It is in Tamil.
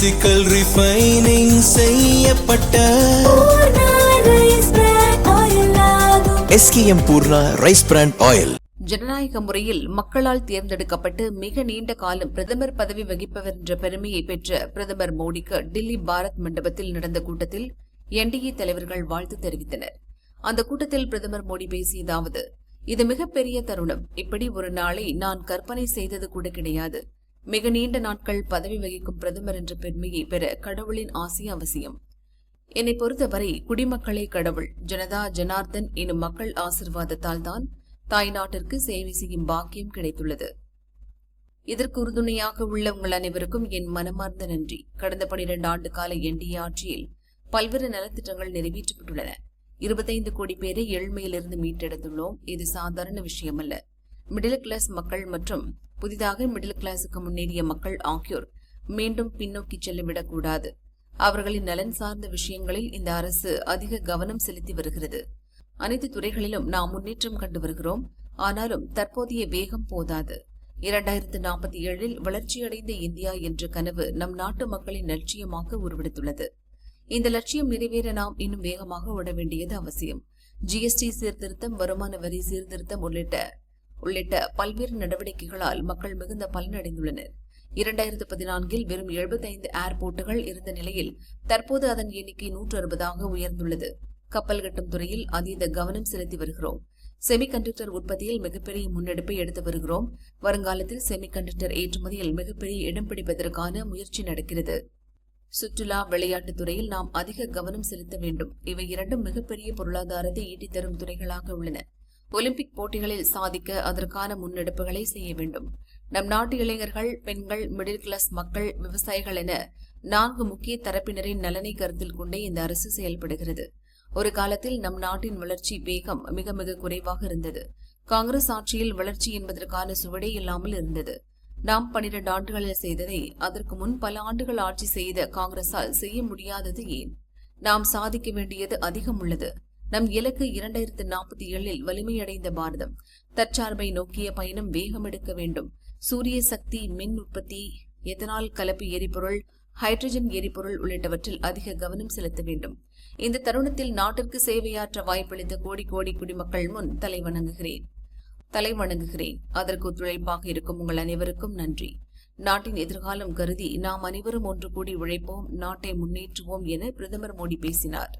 பிசிக்கல் ரிஃபைனிங் செய்யப்பட்ட SKM Poorna rice brand oil. ஜனநாயக முறையில் மக்களால் தேர்ந்தெடுக்கப்பட்டு மிக நீண்ட காலம் பிரதமர் பதவி வகிப்பவர் என்ற பெருமையை பெற்ற பிரதமர் மோடிக்கு டில்லி பாரத் மண்டபத்தில் நடந்த கூட்டத்தில் NDA தலைவர்கள் வாழ்த்து தெரிவித்தனர். அந்த கூட்டத்தில் பிரதமர் மோடி பேசியதாவது: இது மிகப்பெரிய தருணம். இப்படி ஒரு நாளை நான் கற்பனை செய்தது கூட கிடையாது. மிக நீண்ட நாட்கள் பதவி வகிக்கும் பிரதமர் என்ற பெருமையை பெற கடவுளின் ஆசி அவசியம். என்னை பொறுத்தவரை குடிமக்களே கடவுள். ஜனதா ஜனார்தன் எனும் மக்கள் ஆசிர்வாதத்தால் தான் தாய் நாட்டிற்கு சேவை செய்யும் பாக்கியம் கிடைத்துள்ளது. இதற்கு உறுதுணையாக உள்ள உங்கள் அனைவருக்கும் என் மனமார்ந்த நன்றி. கடந்த 12 ஆண்டு கால NDA ஆட்சியில் பல்வேறு நலத்திட்டங்கள் நிறைவேற்றப்பட்டுள்ளன. 25 கோடி பேரை ஏழ்மையிலிருந்து மீட்டெடுத்துள்ளோம். இது சாதாரண விஷயமல்ல. மிடில் கிளாஸ் மக்கள் மற்றும் புதிதாக மிடில் கிளாஸுக்கு முன்னேறிய மக்கள் ஆகியோர் மீண்டும் பின்னோக்கி செல்லவிடக்கூடாது. அவர்களின் நலன் சார்ந்த விஷயங்களில் இந்த அரசு அதிக கவனம் செலுத்தி வருகிறது. அனைத்து துறைகளிலும் நாம் முன்னேற்றம் கண்டு வருகிறோம். ஆனாலும் தற்போதைய வேகம் போதாது. 2047 வளர்ச்சியடைந்த இந்தியா என்ற கனவு நம் நாட்டு மக்களின் லட்சியமாக உருவெடுத்துள்ளது. இந்த லட்சியம் நிறைவேற நாம் இன்னும் வேகமாக ஓட வேண்டியது அவசியம். GST சீர்திருத்தம், வருமான வரி சீர்திருத்தம் உள்ளிட்ட பல்வேறு நடவடிக்கைகளால் மக்கள் மிகுந்த பலனடைந்துள்ளனர். 2014 வெறும் 75 ஏர்போர்ட்டுகள் இருந்த நிலையில் தற்போது அதன் எண்ணிக்கை 160 உயர்ந்துள்ளது. கப்பல் கட்டும் துறையில் அதீத கவனம் செலுத்தி வருகிறோம். செமிகண்டக்டர் உற்பத்தியில் மிகப்பெரிய முன்னெடுப்பை எடுத்து வருகிறோம். வருங்காலத்தில் செமிகண்டக்டர் ஏற்றுமதியில் மிகப்பெரிய இடம் பிடிப்பதற்கான முயற்சி நடக்கிறது. சுற்றுலா, விளையாட்டுத் துறையில் நாம் அதிக கவனம் செலுத்த வேண்டும். இவை இரண்டும் மிகப்பெரிய பொருளாதாரத்தை ஈட்டித் தரும் துறைகளாக உள்ளன. ஒலிம்பிக் போட்டிகளில் சாதிக்க அதற்கான முன்னெடுப்புகளை செய்ய வேண்டும். நம் நாட்டு இளைஞர்கள், பெண்கள், மிடில் கிளாஸ் மக்கள், விவசாயிகள் என 4 முக்கிய தரப்பினரின் நலனை கருத்தில் கொண்டே இந்த அரசு செயல்படுகிறது. ஒரு காலத்தில் நம் நாட்டின் வளர்ச்சி வேகம் மிக மிக குறைவாக இருந்தது. காங்கிரஸ் ஆட்சியில் வளர்ச்சி என்பதற்கான சுவடே இல்லாமல் இருந்தது. நாம் 12 ஆண்டுகளில் செய்ததை அதற்கு முன் பல ஆண்டுகள் ஆட்சி செய்த காங்கிரஸால் செய்ய முடியாதது ஏன்? நாம் சாதிக்க வேண்டியது அதிகம் உள்ளது. நம் இலக்கு 2047 வலிமையடைந்த பாரதம். தற்சார்பை நோக்கிய பயணம் வேகம் எடுக்க வேண்டும். சூரிய சக்தி, மின் உற்பத்தி, எத்தனால் கலப்பு எரிபொருள், ஹைட்ரஜன் எரிபொருள் உள்ளிட்டவற்றில் அதிக கவனம் செலுத்த வேண்டும். இந்த தருணத்தில் நாட்டிற்கு சேவையாற்ற வாய்ப்பளித்த கோடி கோடி குடிமக்கள் முன் தலை வணங்குகிறேன். அதற்கு ஒத்துழைப்பாக இருக்கும் உங்கள் அனைவருக்கும் நன்றி. நாட்டின் எதிர்காலம் கருதி நாம் அனைவரும் ஒன்று கூடி உழைப்போம், நாட்டை முன்னேற்றுவோம் என பிரதமர் மோடி பேசினார்.